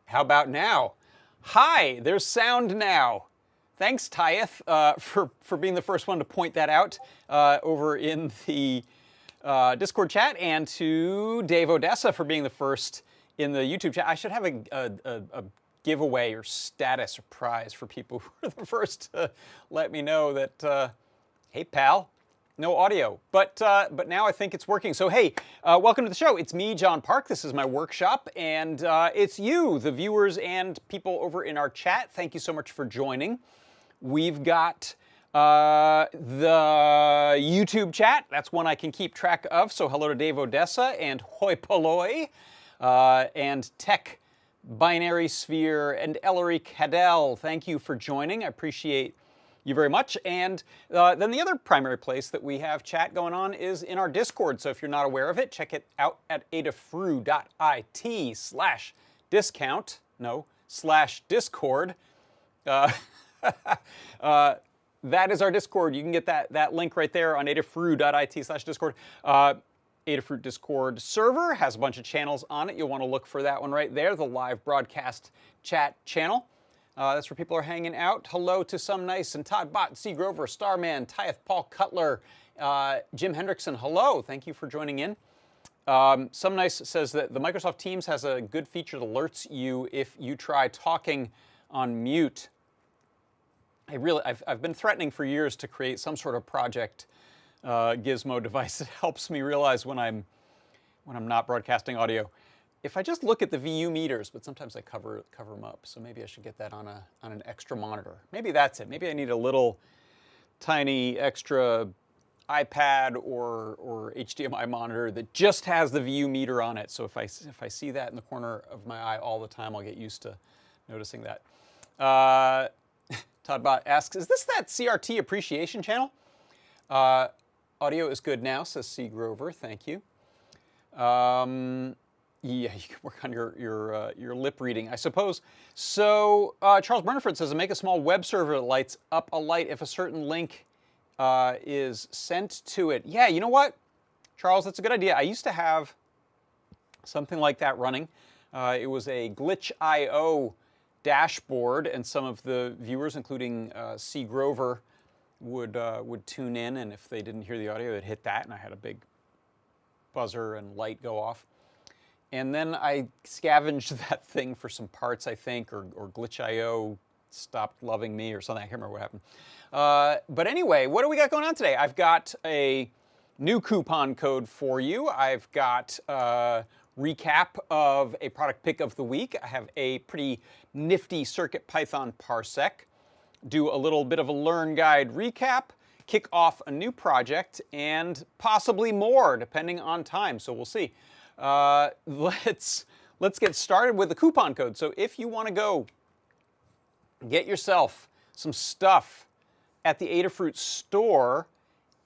How about now? Hi, there's sound now. Thanks, Tyeth, for being the first one to point that out over in the Discord chat, and to Dave Odessa for being the first in the YouTube chat. I should have a giveaway or status or prize for people who are the first to let me know that, hey, pal. No audio, but now I think it's working. So hey, welcome to the show. It's me, John Park. This is my workshop, and it's you, the viewers and people over in our chat. Thank you so much for joining. We've got the YouTube chat. That's one I can keep track of. So hello to Dave Odessa and Hoi Polloi and Tech Binary Sphere and Ellery Cadell. Thank you for joining. I appreciate you very much. And then the other primary place that we have chat going on is in our Discord. So if you're not aware of it, check it out at adafru.it/discount. No, /Discord. That is our Discord. You can get that link right there on adafru.it/Discord. Adafruit Discord server has a bunch of channels on it. You'll want to look for that one right there, the live broadcast chat channel. That's where people are hanging out. Hello to Some Nice and Todd Bott, C. Grover, Starman, Tyeth, Paul Cutler, Jim Hendrickson. Hello, thank you for joining in. Some Nice says that the Microsoft Teams has a good feature that alerts you if you try talking on mute. I've been threatening for years to create some sort of project gizmo device that helps me realize when I'm not broadcasting audio. If I just look at the VU meters, but sometimes I cover them up, so maybe I should get that on an extra monitor. Maybe that's it. Maybe I need a little tiny extra iPad or HDMI monitor that just has the VU meter on it. So if I see that in the corner of my eye all the time, I'll get used to noticing that. Todd Bott asks, is this that CRT appreciation channel? Audio is good now, says C. Grover. Thank you. Yeah, you can work on your lip reading, I suppose. So Charles Burniford says, make a small web server that lights up a light if a certain link is sent to it. Yeah, you know what, Charles, that's a good idea. I used to have something like that running. It was a Glitch.io dashboard, and some of the viewers, including C. Grover, would tune in, and if they didn't hear the audio, they'd hit that, and I had a big buzzer and light go off. And then I scavenged that thing for some parts, I think, or Glitch.io stopped loving me or something. I can't remember what happened. But anyway, what do we got going on today? I've got a new coupon code for you. I've got a recap of a product pick of the week. I have a pretty nifty CircuitPython Parsec. Do a little bit of a Learn Guide recap, kick off a new project, and possibly more, depending on time. So we'll see. Let's get started with the coupon code. So if you want to go get yourself some stuff at the Adafruit store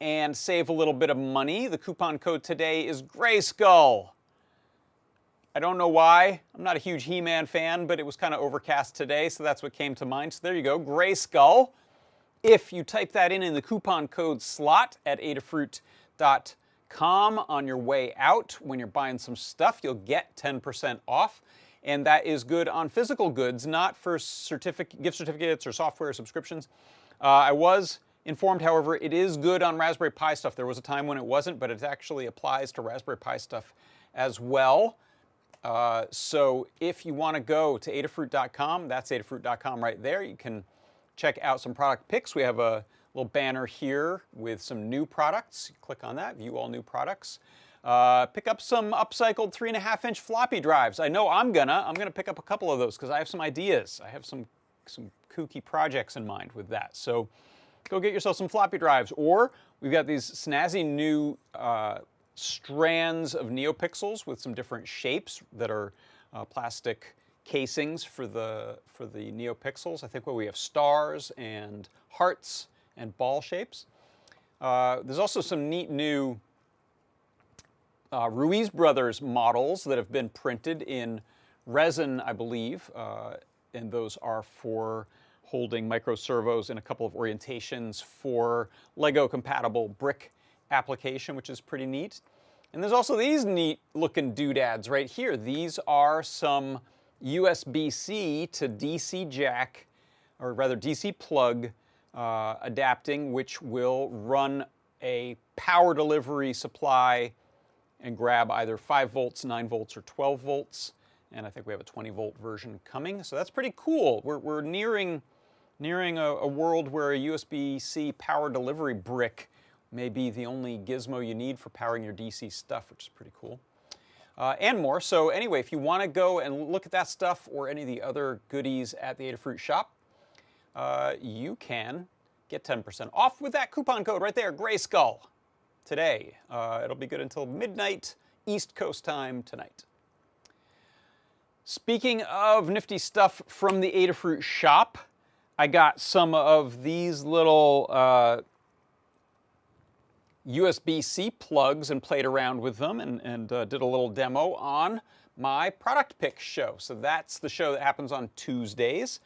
and save a little bit of money, the coupon code today is Grayskull. I don't know why. I'm not a huge He-Man fan, but it was kind of overcast today, so that's what came to mind. So there you go, Grayskull. If you type that in the coupon code slot at adafruit.com on your way out, when you're buying some stuff, you'll get 10% off. And that is good on physical goods, not for gift certificates or software subscriptions. I was informed, however, it is good on Raspberry Pi stuff. There was a time when it wasn't, but it actually applies to Raspberry Pi stuff as well. So if you want to go to adafruit.com, that's adafruit.com right there. You can check out some product picks. We have a little banner here with some new products. Click on that, view all new products. Pick up some upcycled 3.5-inch floppy drives. I know I'm gonna pick up a couple of those because I have some ideas. I have some kooky projects in mind with that. So go get yourself some floppy drives. Or we've got these snazzy new strands of NeoPixels with some different shapes that are plastic casings for the NeoPixels. I think we have stars and hearts and ball shapes. There's also some neat new Ruiz Brothers models that have been printed in resin, I believe, and those are for holding micro servos in a couple of orientations for Lego compatible brick application, which is pretty neat. And there's also these neat looking doodads right here. These are some USB-C to DC jack, or rather DC plug adapting, which will run a power delivery supply and grab either 5 volts, 9 volts, or 12 volts. And I think we have a 20-volt version coming. So that's pretty cool. We're nearing a world where a USB-C power delivery brick may be the only gizmo you need for powering your DC stuff, which is pretty cool. And more. So anyway, if you want to go and look at that stuff or any of the other goodies at the Adafruit shop, you can get 10% off with that coupon code right there, Grayskull, today. It'll be good until midnight East Coast time tonight. Speaking of nifty stuff from the Adafruit shop, I got some of these little USB-C plugs and played around with them and did a little demo on my product pick show. So that's the show that happens on Tuesdays.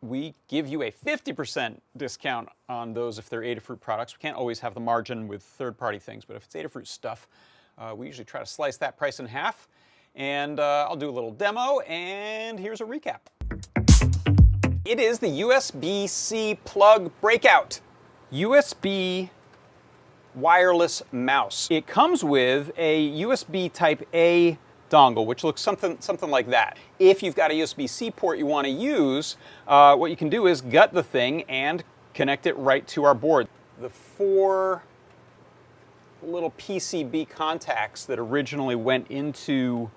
We give you a 50% discount on those if they're Adafruit products. We can't always have the margin with third-party things, but if it's Adafruit stuff, we usually try to slice that price in half. And I'll do a little demo, and here's a recap. It is the USB-C plug breakout. USB wireless mouse. It comes with a USB type A dongle, which looks something like that. If you've got a USB-C port you want to use, what you can do is gut the thing and connect it right to our board. The 4 little PCB contacts that originally went into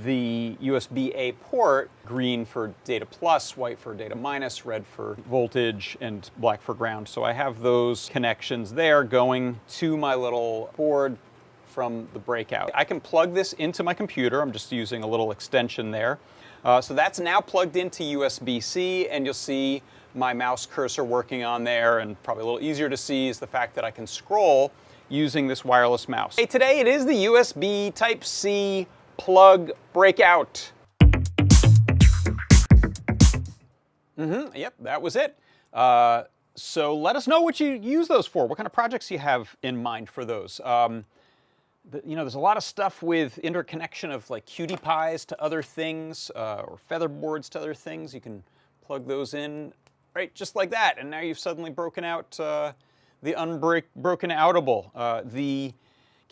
the USB-A port, green for data plus, white for data minus, red for voltage, and black for ground. So I have those connections there going to my little board from the breakout. I can plug this into my computer. I'm just using a little extension there. So that's now plugged into USB-C, and you'll see my mouse cursor working on there, and probably a little easier to see is the fact that I can scroll using this wireless mouse. Hey, today it is the USB Type-C plug breakout. Yep, that was it. So let us know what you use those for. What kind of projects you have in mind for those. There's a lot of stuff with interconnection of like Cutie Pies to other things or featherboards to other things. You can plug those in right just like that, and now you've suddenly broken out the unbroken outable. The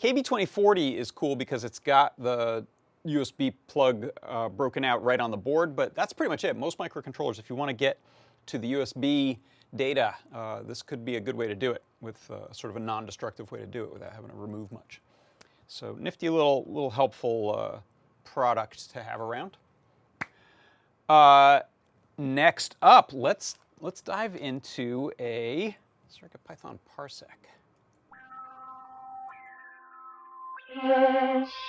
KB2040 is cool because it's got the USB plug broken out right on the board, but that's pretty much it. Most microcontrollers, if you want to get to the USB data, this could be a good way to do it, with sort of a non-destructive way to do it without having to remove much. So nifty little helpful product to have around. Next up, let's dive into a CircuitPython Parsec.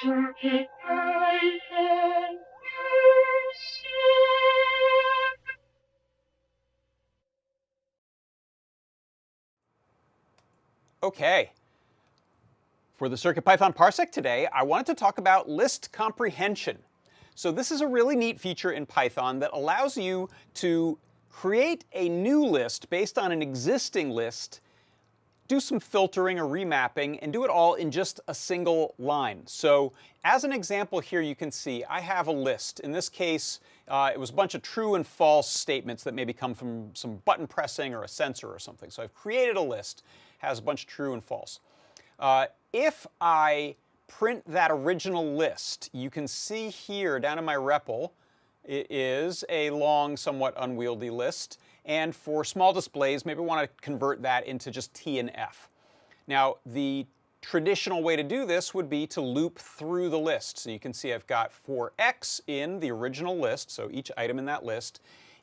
CircuitPython Parsec. Okay. For the CircuitPython Parsec today, I wanted to talk about list comprehension. So this is a really neat feature in Python that allows you to create a new list based on an existing list, do some filtering or remapping, and do it all in just a single line. So as an example here, you can see I have a list. In this case, it was a bunch of true and false statements that maybe come from some button pressing or a sensor or something. So I've created a list, has a bunch of true and false. If I print that original list, you can see here down in my REPL, it is a long, somewhat unwieldy list. And for small displays, maybe we want to convert that into just T and F. Now, the traditional way to do this would be to loop through the list. So you can see I've got for X in the original list, so each item in that list.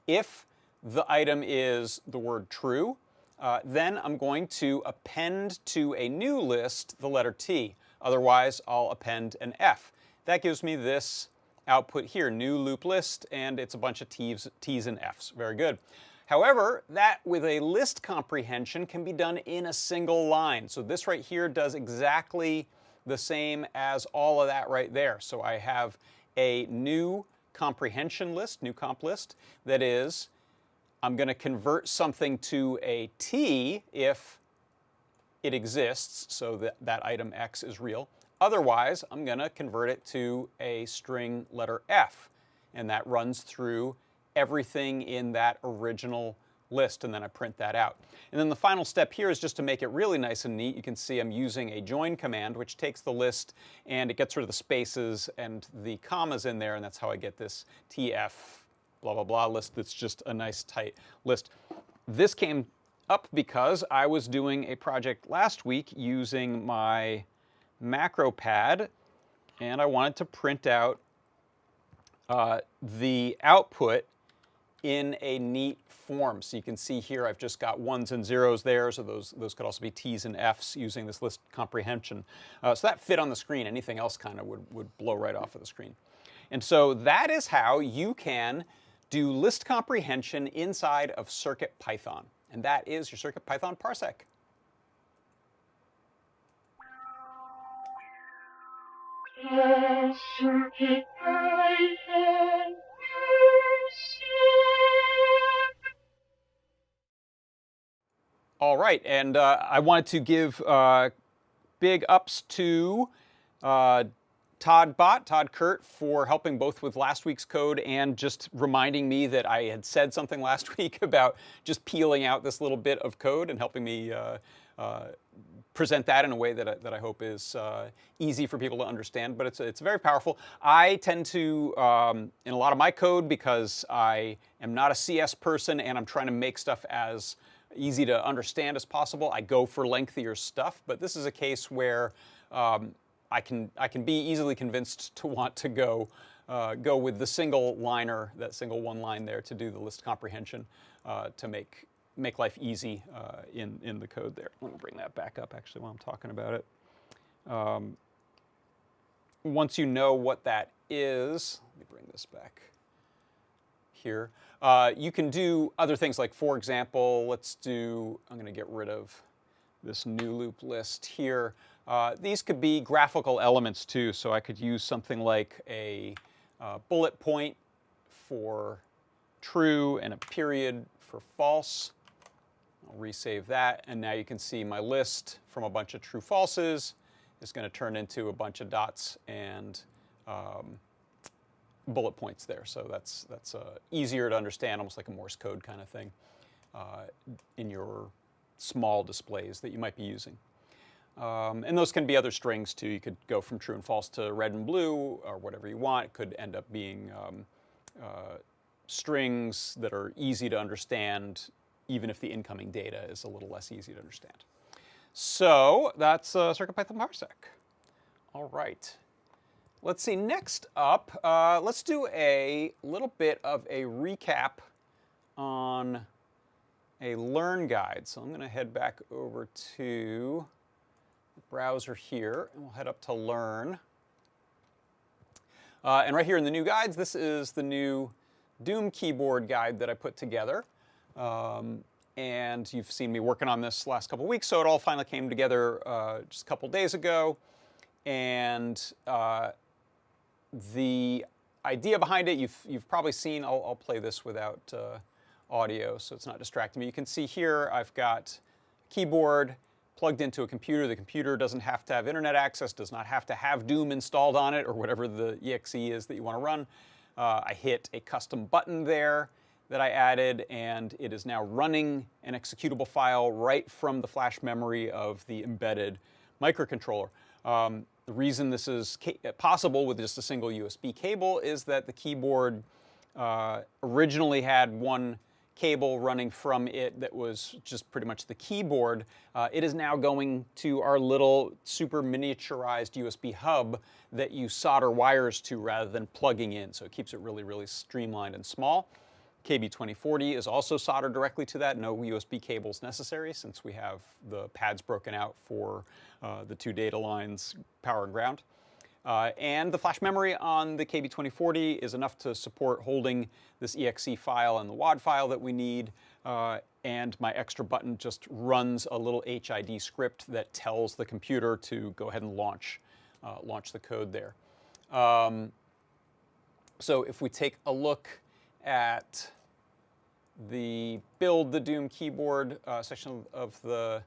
If the item is the word true, then I'm going to append to a new list the letter T. Otherwise, I'll append an F. That gives me this output here, new loop list, and it's a bunch of T's and F's. Very good. However, that with a list comprehension can be done in a single line. So this right here does exactly the same as all of that right there. So I have a new comprehension list, new comp list, that is, I'm going to convert something to a T if it exists, so that that item X is real. Otherwise, I'm going to convert it to a string letter F, and that runs through everything in that original list, and then I print that out. And then the final step here is just to make it really nice and neat. You can see I'm using a join command, which takes the list and it gets rid of the spaces and the commas in there, and that's how I get this TF blah blah blah list that's just a nice tight list. This came up because I was doing a project last week using my macro pad, and I wanted to print out the output in a neat form. So you can see here I've just got ones and zeros there, so those could also be T's and F's using this list comprehension. So that fit on the screen. Anything else kind of would blow right off of the screen. And so that is how you can do list comprehension inside of CircuitPython. And that is your CircuitPython Parsec. CircuitPython Parsec. All right, and I wanted to give big ups to Todd Kurt, for helping both with last week's code and just reminding me that I had said something last week about just peeling out this little bit of code and helping me present that in a way that I hope is easy for people to understand, but it's very powerful. I tend to, in a lot of my code, because I am not a CS person and I'm trying to make stuff as easy to understand as possible, I go for lengthier stuff, but this is a case where I can be easily convinced to want to go with the single liner, that single one line there, to do the list comprehension to make life easy in the code there. Let me bring that back up actually while I'm talking about it. Once you know what that is, let me bring this back here. You can do other things, like, for example, I'm going to get rid of this new loop list here. These could be graphical elements too, so I could use something like a bullet point for true and a period for false. I'll resave that, and now you can see my list from a bunch of true falses is going to turn into a bunch of dots and bullet points there. So that's easier to understand, almost like a Morse code kind of thing in your small displays that you might be using. And those can be other strings too. You could go from true and false to red and blue or whatever you want. It could end up being strings that are easy to understand, even if the incoming data is a little less easy to understand. So that's CircuitPython Parsec. All right. Let's see, next up, let's do a little bit of a recap on a Learn guide. So I'm going to head back over to the browser here, and we'll head up to Learn. And right here in the new guides, this is the new Doom keyboard guide that I put together. And you've seen me working on this last couple weeks, so it all finally came together just a couple days ago. And the idea behind it, you've probably seen. I'll play this without audio, so it's not distracting me. You can see here I've got a keyboard plugged into a computer. The computer doesn't have to have internet access, does not have to have Doom installed on it, or whatever the exe is that you want to run. I hit a custom button there that I added, and it is now running an executable file right from the flash memory of the embedded microcontroller. The reason this is possible with just a single USB cable is that the keyboard originally had one cable running from it that was just pretty much the keyboard. It is now going to our little super miniaturized USB hub that you solder wires to rather than plugging in, so it keeps it really, really streamlined and small. KB2040 is also soldered directly to that. No USB cables necessary, since we have the pads broken out for the two data lines, power and ground. And the flash memory on the KB2040 is enough to support holding this exe file and the WAD file that we need. And my extra button just runs a little HID script that tells the computer to go ahead and launch the code there. So if we take a look at the Build the Doom keyboard section of the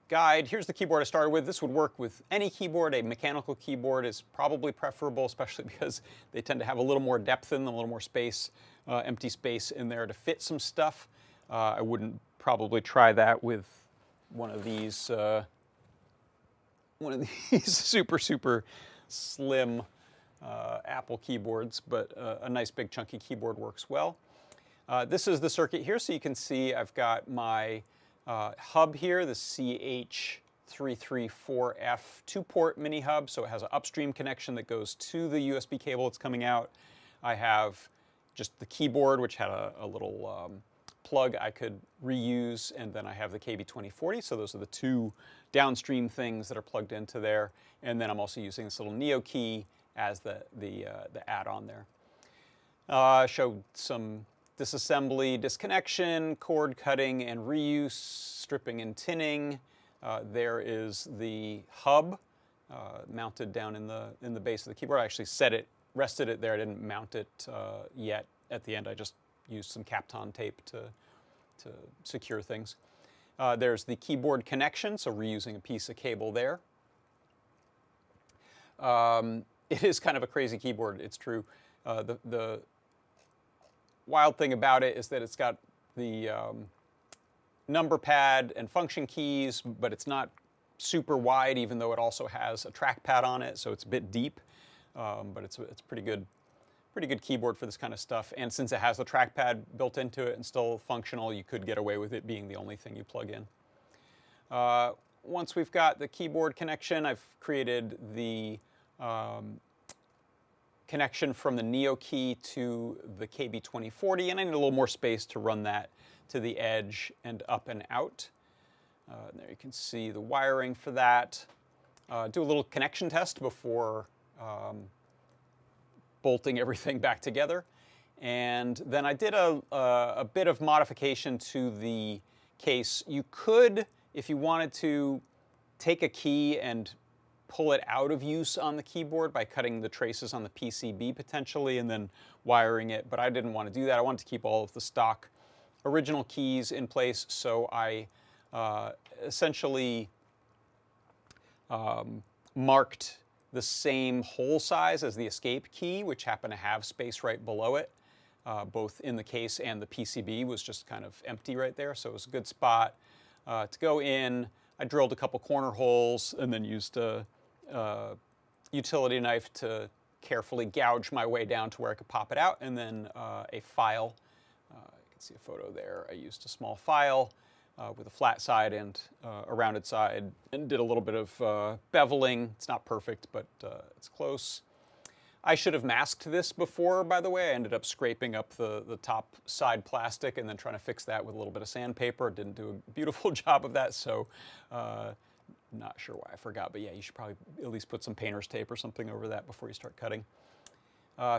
guide, here's the keyboard I started with. This would work with any keyboard. A mechanical keyboard is probably preferable, especially because they tend to have a little more depth in them, a little more space, empty space in there to fit some stuff. I wouldn't probably try that with one of these super, super slim Apple keyboards, but a nice big chunky keyboard works well. This is the circuit here, so you can see I've got my hub here, the CH334F 2-port mini hub, so it has an upstream connection that goes to the USB cable that's coming out. I have just the keyboard, which had a little plug I could reuse, and then I have the KB2040, so those are the two downstream things that are plugged into there. And then I'm also using this little Neo key as the add-on there. Showed some disassembly, disconnection, cord cutting and reuse, stripping and tinning. There is the hub mounted down in the base of the keyboard. I actually rested it there. I didn't mount it yet. At the end, I just used some Kapton tape to secure things. There's the keyboard connection, so reusing a piece of cable there. It is kind of a crazy keyboard, it's true. The wild thing about it is that it's got the number pad and function keys, but it's not super wide, even though it also has a trackpad on it, so it's a bit deep. But it's pretty good keyboard for this kind of stuff. And since it has the trackpad built into it and still functional, you could get away with it being the only thing you plug in. Once we've got the keyboard connection, I've created the connection from the Neo key to the KB2040, and I need a little more space to run that to the edge and up and out. There you can see the wiring for that. Do a little connection test before bolting everything back together. And then I did a bit of modification to the case. You could, if you wanted to, take a key and pull it out of use on the keyboard by cutting the traces on the PCB potentially and then wiring it, but I didn't want to do that. I wanted to keep all of the stock original keys in place, so I essentially marked the same hole size as the escape key, which happened to have space right below it, both in the case and the PCB was just kind of empty right there, so it was a good spot to go in. I drilled a couple corner holes and then used a utility knife to carefully gouge my way down to where I could pop it out, and then a file. You can see a photo there. I used a small file with a flat side and a rounded side, and did a little bit of beveling. It's not perfect, but it's close. I should have masked this before, by the way. I ended up scraping up the top side plastic and then trying to fix that with a little bit of sandpaper. Didn't do a beautiful job of that, so not sure why I forgot. But yeah, you should probably at least put some painter's tape or something over that before you start cutting.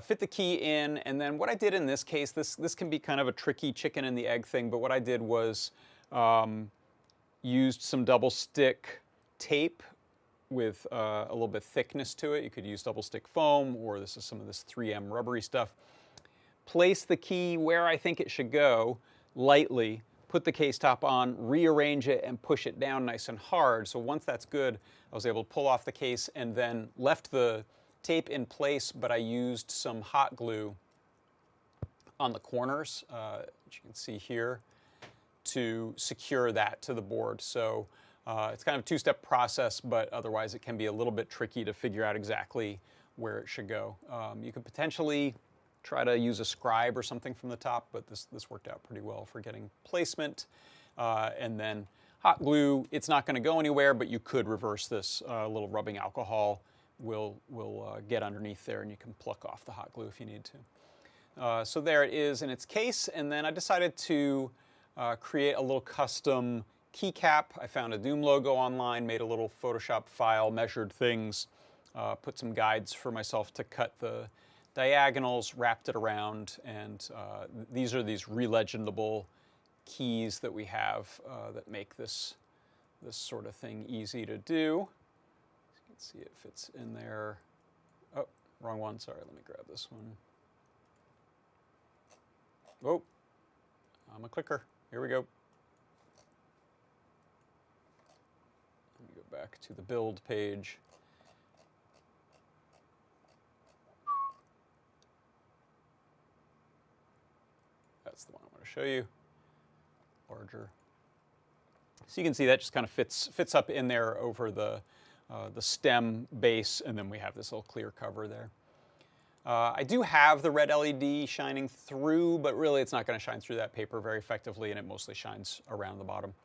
Fit the key in, and then what I did in this case, this can be kind of a tricky chicken and the egg thing, but what I did was used some double stick tape with a little bit of thickness to it. You could use double stick foam, or this is some of this 3M rubbery stuff. Place the key where I think it should go lightly, put the case top on, rearrange it, and push it down nice and hard. So once that's good, I was able to pull off the case and then left the tape in place, but I used some hot glue on the corners, which you can see here, to secure that to the board. So it's kind of a two-step process, but otherwise it can be a little bit tricky to figure out exactly where it should go. You could potentially try to use a scribe or something from the top, but this worked out pretty well for getting placement. And then hot glue, it's not going to go anywhere, but you could reverse this. A little rubbing alcohol will get underneath there, and you can pluck off the hot glue if you need to. So there it is in its case, and then I decided to create a little custom keycap. I found a Doom logo online, made a little Photoshop file, measured things, put some guides for myself to cut the diagonals, wrapped it around, and these are these relegendable keys that we have that make this sort of thing easy to do. You can see it fits in there. Oh, wrong one, sorry, let me grab this one. Oh, I'm a clicker, here we go. Back to the build page. That's the one I want to show you. Larger. So you can see that just kind of fits up in there over the stem base, and then we have this little clear cover there. I do have the red LED shining through, but really it's not going to shine through that paper very effectively, and it mostly shines around the bottom.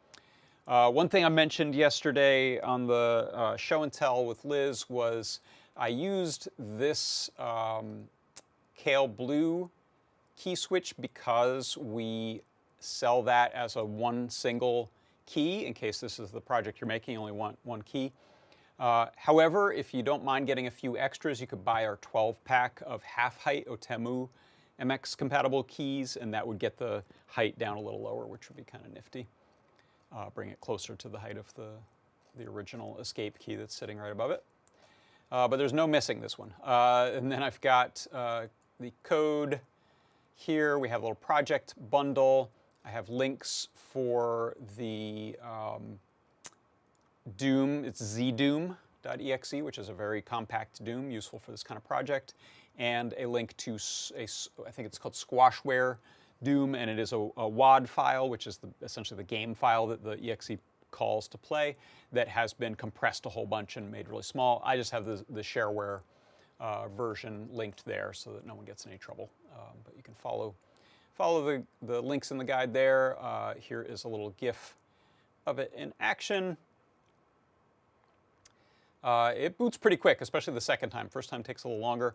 One thing I mentioned yesterday on the show and tell with Liz was I used this Kale Blue key switch because we sell that as a one single key. In case this is the project you're making, you only want one key. However, if you don't mind getting a few extras, you could buy our 12-pack of half-height Otemu MX compatible keys, and that would get the height down a little lower, which would be kind of nifty. Bring it closer to the height of the original escape key that's sitting right above it. But there's no missing this one. And then I've got the code here. We have a little project bundle. I have links for the Doom. It's zdoom.exe, which is a very compact Doom, useful for this kind of project. And a link to, I think it's called Squashware Doom, and it is a WAD file, which is essentially the game file that the exe calls to play, that has been compressed a whole bunch and made really small. I just have the shareware version linked there so that no one gets in any trouble. But you can follow the links in the guide there. Here is a little GIF of it in action. It boots pretty quick, especially the second time. First time takes a little longer.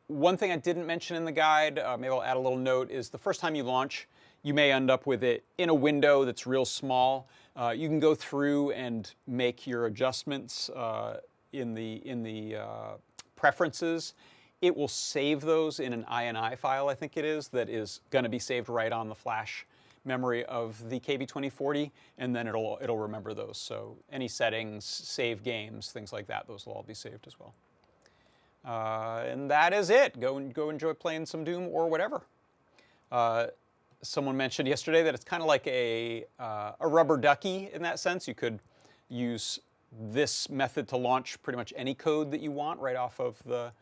One thing I didn't mention in the guide, maybe I'll add a little note, is the first time you launch, you may end up with it in a window that's real small. You can go through and make your adjustments in the preferences. It will save those in an INI file, I think it is, that is going to be saved right on the flash memory of the KB2040, and then it'll remember those. So any settings, save games, things like that, those will all be saved as well. And that is it. Go enjoy playing some Doom or whatever. Someone mentioned yesterday that it's kind of like a rubber ducky in that sense. You could use this method to launch pretty much any code that you want right off of the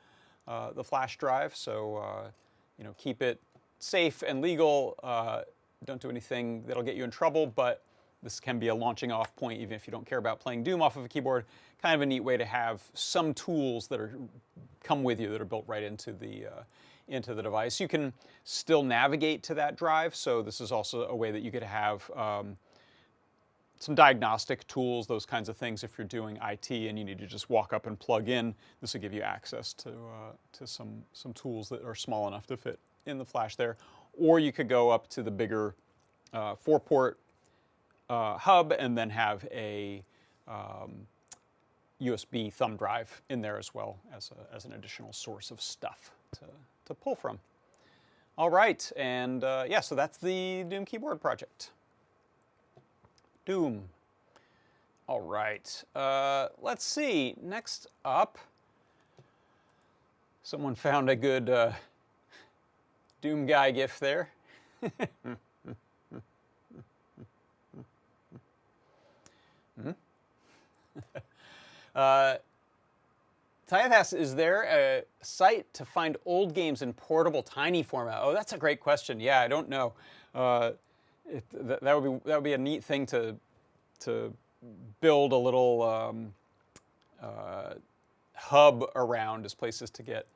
flash drive. So keep it safe and legal. Don't do anything that'll get you in trouble, but this can be a launching off point, even if you don't care about playing Doom off of a keyboard. Kind of a neat way to have some tools that come with you that are built right into the device. You can still navigate to that drive, so this is also a way that you could have some diagnostic tools, those kinds of things. If you're doing IT and you need to just walk up and plug in, this will give you access to some tools that are small enough to fit in the flash there. Or you could go up to the bigger 4-port hub and then have a USB thumb drive in there as well as an additional source of stuff to pull from. All right, and yeah, so that's the Doom keyboard project. Doom. All right, let's see. Next up, someone found a good Doom guy GIF there. Tyeth asks, is there a site to find old games in portable tiny format? Oh, that's a great question. Yeah, I don't know. That would be a neat thing to build a little hub around as places to get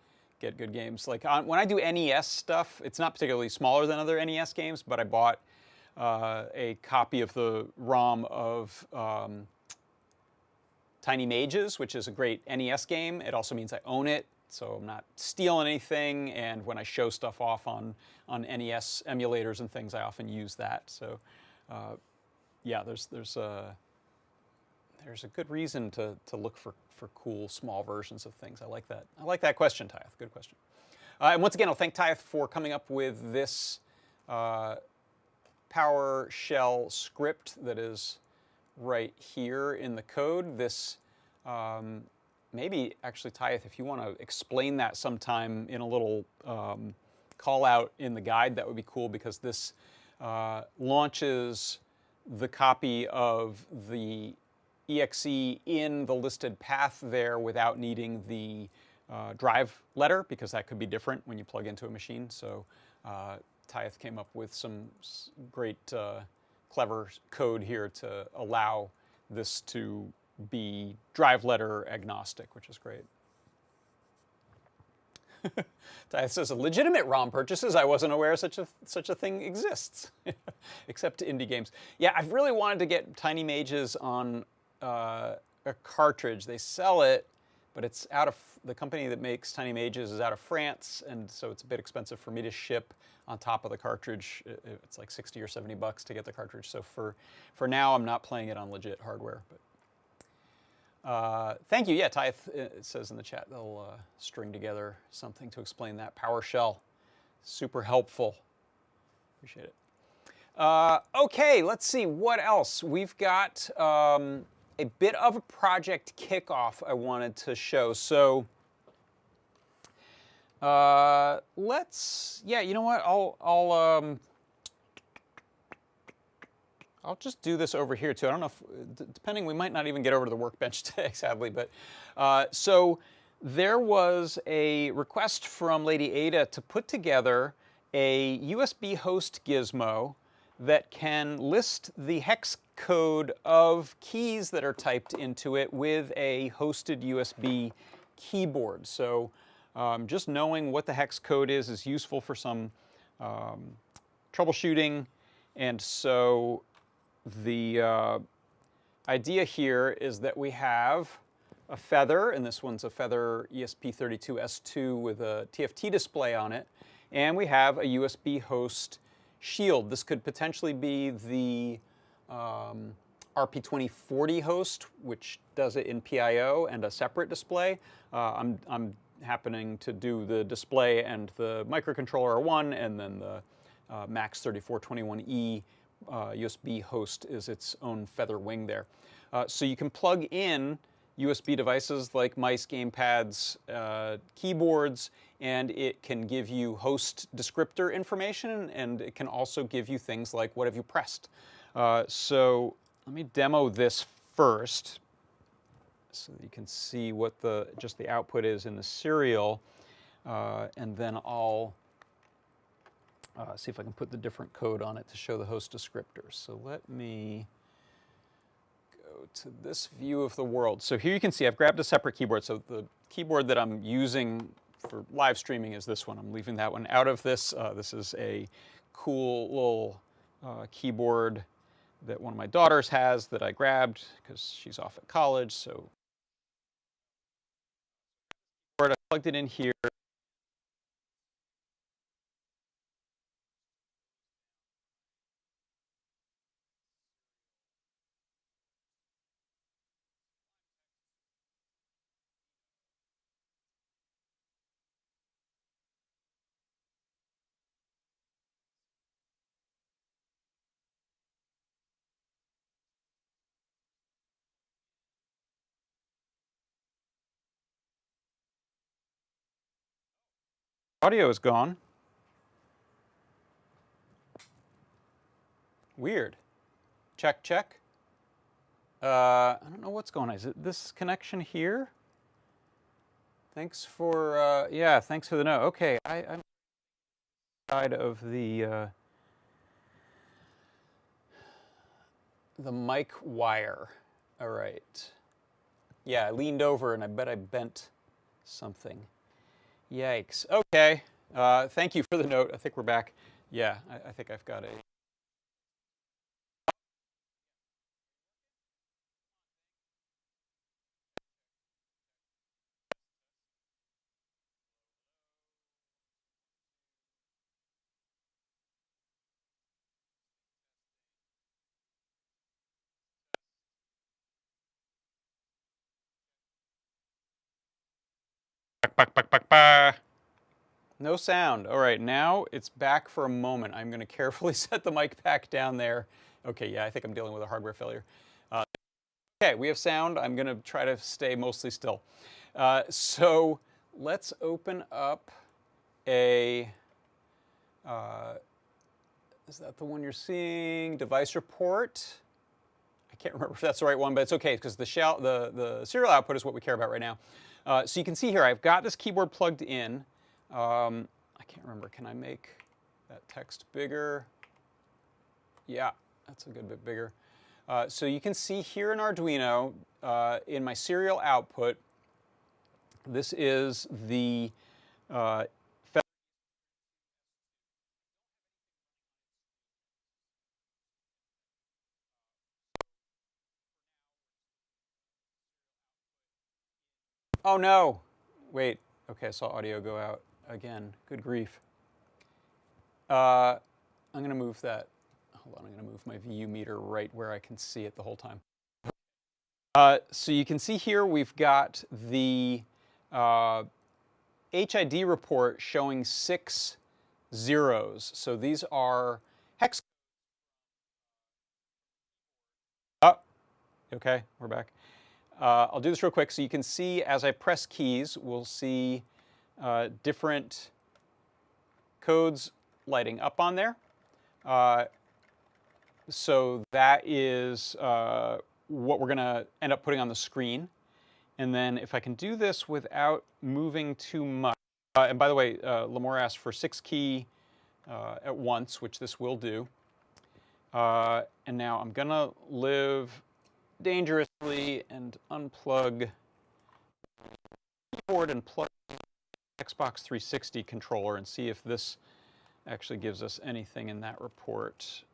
good games. Like when I do NES stuff, it's not particularly smaller than other NES games, but I bought a copy of the ROM of Tiny Mages, which is a great NES game. It also means I own it, so I'm not stealing anything. And when I show stuff off on NES emulators and things, I often use that. So yeah, there's a good reason to look for cool small versions of things. I like that. I like that question, Tyeth. Good question. And once again, I'll thank Tyeth for coming up with this PowerShell script that is right here in the code. This maybe actually, Tyeth, if you want to explain that sometime in a little call out in the guide, that would be cool, because this launches the copy of the exe in the listed path there without needing the drive letter, because that could be different when you plug into a machine. So Tyeth came up with some great clever code here to allow this to be drive letter agnostic, which is great. Tyeth says, legitimate ROM purchases. I wasn't aware such a thing exists, except indie games. Yeah, I've really wanted to get Tiny Mages on a cartridge. They sell it, but it's out of the company that makes Tiny Mages is out of France, and so it's a bit expensive for me to ship on top of the cartridge. It's like 60 or 70 bucks to get the cartridge. So for now, I'm not playing it on legit hardware. But thank you. Yeah, Tyeth, it says in the chat they'll string together something to explain that. PowerShell, super helpful. Appreciate it. Okay, let's see what else. We've got a bit of a project kickoff I wanted to show. So yeah, you know what? I'll just do this over here too. I don't know if, depending, we might not even get over to the workbench today, sadly. But so there was a request from Lady Ada to put together a USB host gizmo that can list the hex code of keys that are typed into it with a hosted USB keyboard. So just knowing what the hex code is useful for some troubleshooting. And so the idea here is that we have a Feather, and this one's a Feather ESP32S2 with a TFT display on it, and we have a USB host shield. This could potentially be the RP2040 host, which does it in PIO and a separate display. I'm happening to do the display and the microcontroller are one, and then the MAX3421E USB host is its own Feather wing there. So you can plug in USB devices like mice, gamepads, keyboards, and it can give you host descriptor information, and it can also give you things like what have you pressed. So let me demo this first so that you can see what just the output is in the serial, and then I'll see if I can put the different code on it to show the host descriptors. So let me to this view of the world. So here you can see I've grabbed a separate keyboard. So the keyboard that I'm using for live streaming is this one. I'm leaving that one out of this. This is a cool little keyboard that one of my daughters has that I grabbed because she's off at college. So I plugged it in here. Audio is gone. Weird. Check, check. I don't know what's going on. Is it this connection here? Thanks for, yeah, thanks for the note. Okay, I'm side of the mic wire. All right. Yeah, I leaned over and I bet I bent something. Yikes. Okay. Thank you for the note. I think we're back. Yeah, I think I've got a... No sound. All right, now it's back for a moment. I'm going to carefully set the mic back down there. Okay, yeah, I think I'm dealing with a hardware failure. Okay, we have sound. I'm going to try to stay mostly still. So let's open up a... is that the one you're seeing? Device report. I can't remember if that's the right one, but it's okay because the serial output is what we care about right now. So you can see here, I've got this keyboard plugged in. I can't remember, can I make that text bigger? Yeah, that's a good bit bigger. So you can see here in Arduino, in my serial output, this is the oh no! Wait, okay, I saw audio go out again. Good grief. I'm going to move that. Hold on, I'm going to move my VU meter right where I can see it the whole time. So you can see here we've got the HID report showing 6 zeros. So these are hex. Oh, okay, we're back. I'll do this real quick. So you can see as I press keys, we'll see different codes lighting up on there. So that is what we're going to end up putting on the screen. And then if I can do this without moving too much. And by the way, Lamore asked for 6 key at once, which this will do. And now I'm going to live dangerously and unplug the keyboard and plug the Xbox 360 controller and see if this actually gives us anything in that report.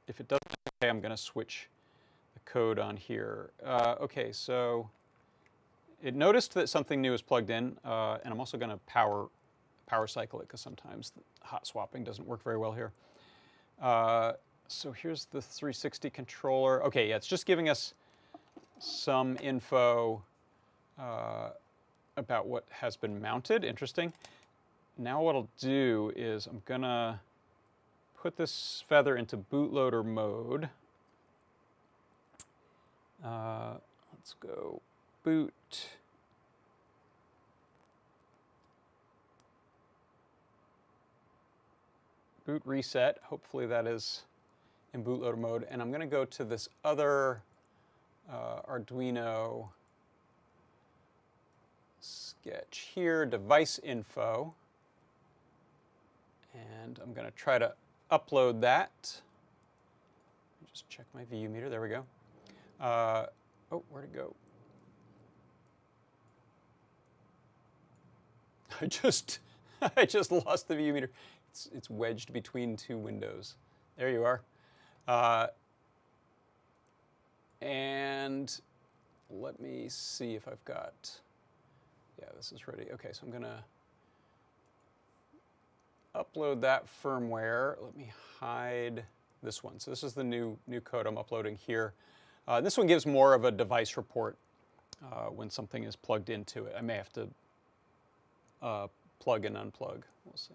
If it doesn't, okay, I'm going to switch the code on here. Okay, so it noticed that something new is plugged in, and I'm also going to power cycle it because sometimes hot swapping doesn't work very well here. So here's the 360 controller. Okay, yeah, it's just giving us some info about what has been mounted. Interesting. Now what I'll do is I'm going to put this feather into bootloader mode. Let's go boot. Boot reset. Hopefully that is in bootloader mode. And I'm going to go to this other Arduino sketch here, device info. And I'm going to try to upload that. Just check my VU meter. There we go. Oh, where'd it go? I just lost the VU meter. It's wedged between two windows. There you are. And let me see if I've got, yeah, this is ready. Okay, so I'm going to upload that firmware. Let me hide this one. So this is the new code I'm uploading here. This one gives more of a device report when something is plugged into it. I may have to plug and unplug. We'll see.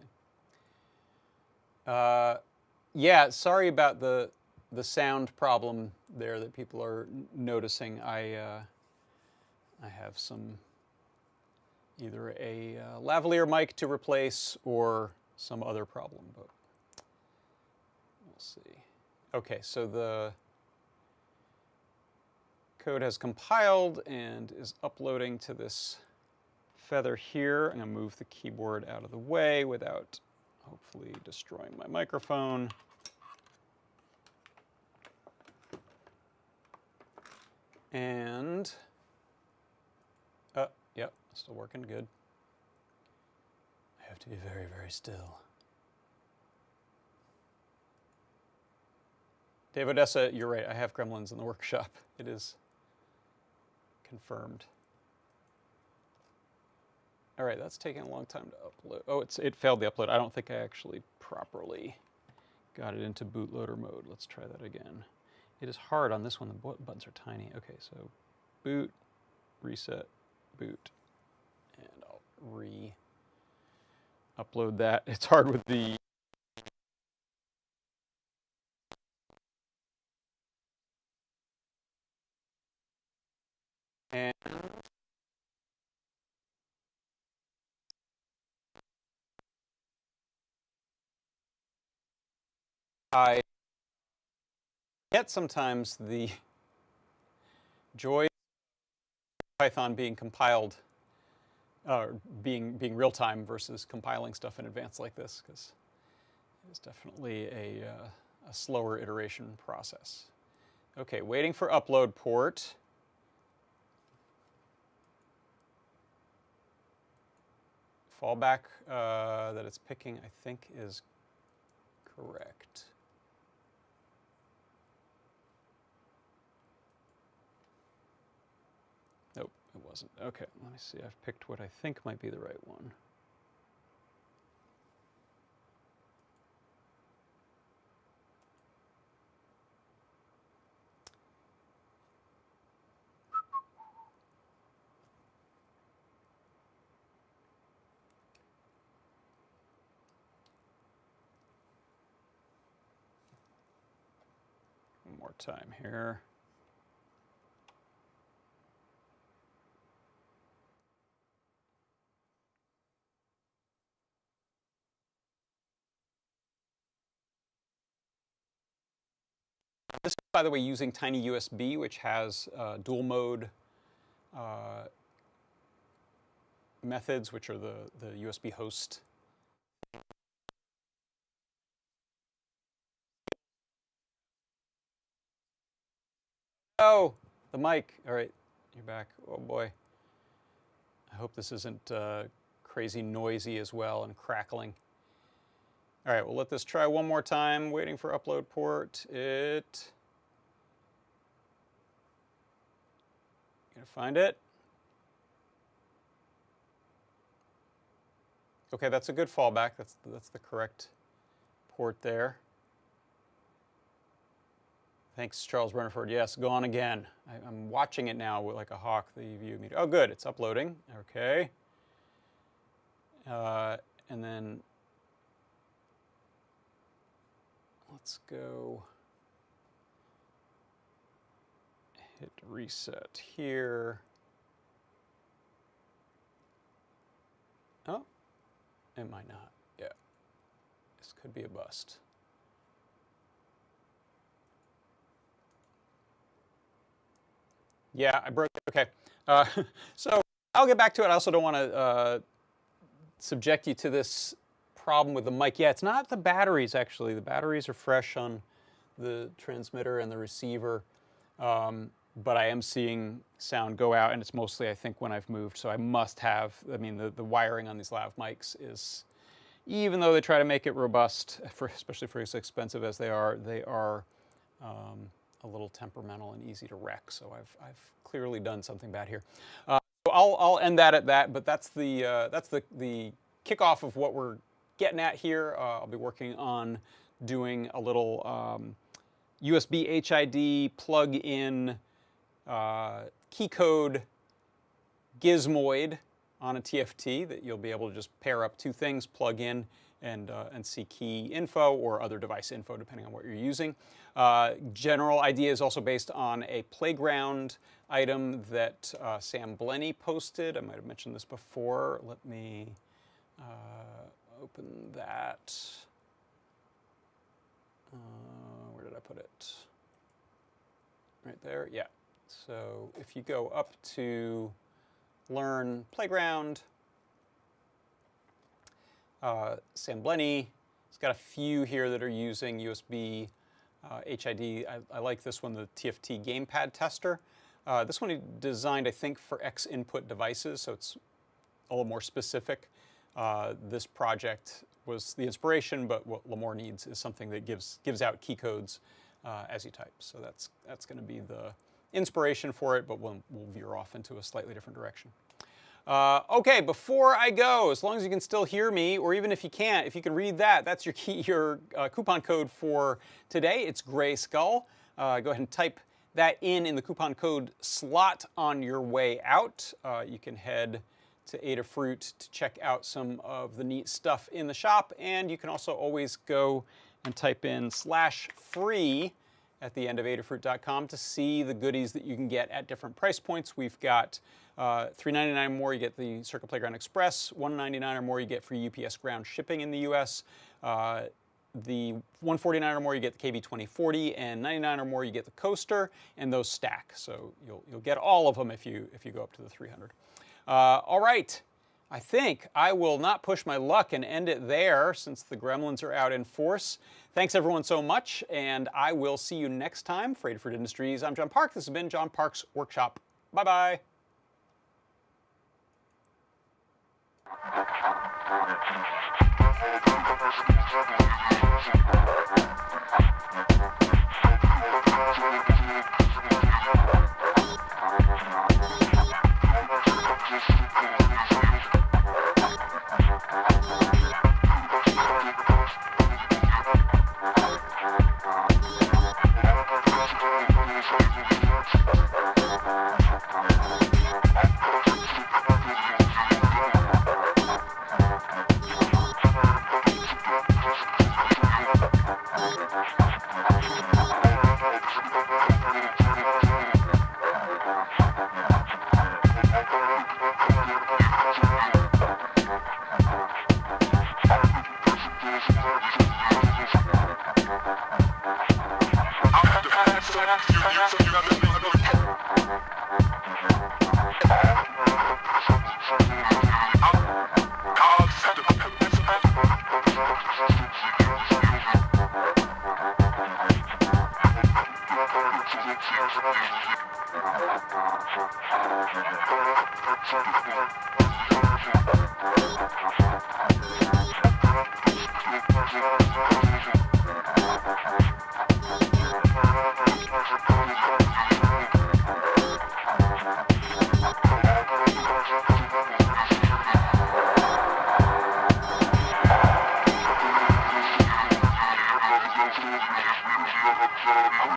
Yeah, sorry about the sound problem there that people are noticing. I have some either a lavalier mic to replace or some other problem, but we'll see. Okay, so the code has compiled and is uploading to this feather here. I'm going to move the keyboard out of the way without hopefully destroying my microphone. And, yep, still working, good. I have to be very, very still. Dave Odessa, you're right, I have gremlins in the workshop. It is confirmed. All right, that's taking a long time to upload. Oh, it failed the upload. I don't think I actually properly got it into bootloader mode. Let's try that again. It is hard on this one. The buttons are tiny. Okay, so boot, reset, boot, and I'll re-upload that. It's hard with the and I get sometimes the joy of Python being compiled, being real time versus compiling stuff in advance like this, because it's definitely a slower iteration process. Okay, waiting for upload port. Fallback that it's picking, I think, is correct. Nope, it wasn't. Okay, let me see. I've picked what I think might be the right one. One more time here. This is, by the way, using Tiny USB, which has dual mode methods, which are the USB host. Oh, the mic. All right, you're back. Oh boy. I hope this isn't crazy noisy as well and crackling. All right, we'll let this try one more time. Waiting for upload port. Gonna find it. Okay, that's a good fallback. That's the correct port there. Thanks, Charles Brennerford. Yes, gone again. I'm watching it now with like a hawk, the view meter. Oh, good, it's uploading. Okay. And then let's go hit reset here. Oh, it might not. Yeah, this could be a bust. Yeah, I broke it. Okay. So I'll get back to it. I also don't want to subject you to this problem with the mic. Yeah, it's not the batteries, actually. The batteries are fresh on the transmitter and the receiver. But I am seeing sound go out, and it's mostly, I think, when I've moved. So I must have, I mean, the wiring on these lav mics is, even though they try to make it robust, especially for as expensive as they are a little temperamental and easy to wreck. So I've clearly done something bad here. So I'll end that at that. But that's the kickoff of what we're getting at here. I'll be working on doing a little USB HID plug-in key code gizmoid on a TFT that you'll be able to just pair up two things, plug in, and see key info or other device info depending on what you're using. General idea is also based on a playground item that Sam Blenny posted. I might have mentioned this before. Let me open that. Where did I put it? Right there, yeah. So if you go up to Learn Playground, Sam Blenny, he's got a few here that are using USB HID. I like this one, the TFT Gamepad Tester. This one he designed, I think, for X input devices, so it's a little more specific. This project was the inspiration, but what Lamore needs is something that gives out key codes as you type. So that's going to be the inspiration for it, but we'll veer off into a slightly different direction. Okay, before I go, as long as you can still hear me, or even if you can't, if you can read that, that's your coupon code for today. It's Gray Skull. Go ahead and type that in the coupon code slot on your way out. You can head to Adafruit to check out some of the neat stuff in the shop, and you can also always go and type in /free at the end of Adafruit.com to see the goodies that you can get at different price points. We've got $3.99 or more, you get the Circuit Playground Express. $1.99 or more, you get free UPS ground shipping in the US. The $149 or more, you get the KB2040, and $99 or more, you get the coaster, and those stack. So you'll get all of them if you go up to the 300. All right, I think I will not push my luck and end it there since the gremlins are out in force. Thanks everyone so much, and I will see you next time for Adafruit Industries. I'm John Park. This has been John Park's Workshop. Bye-bye. Thank you.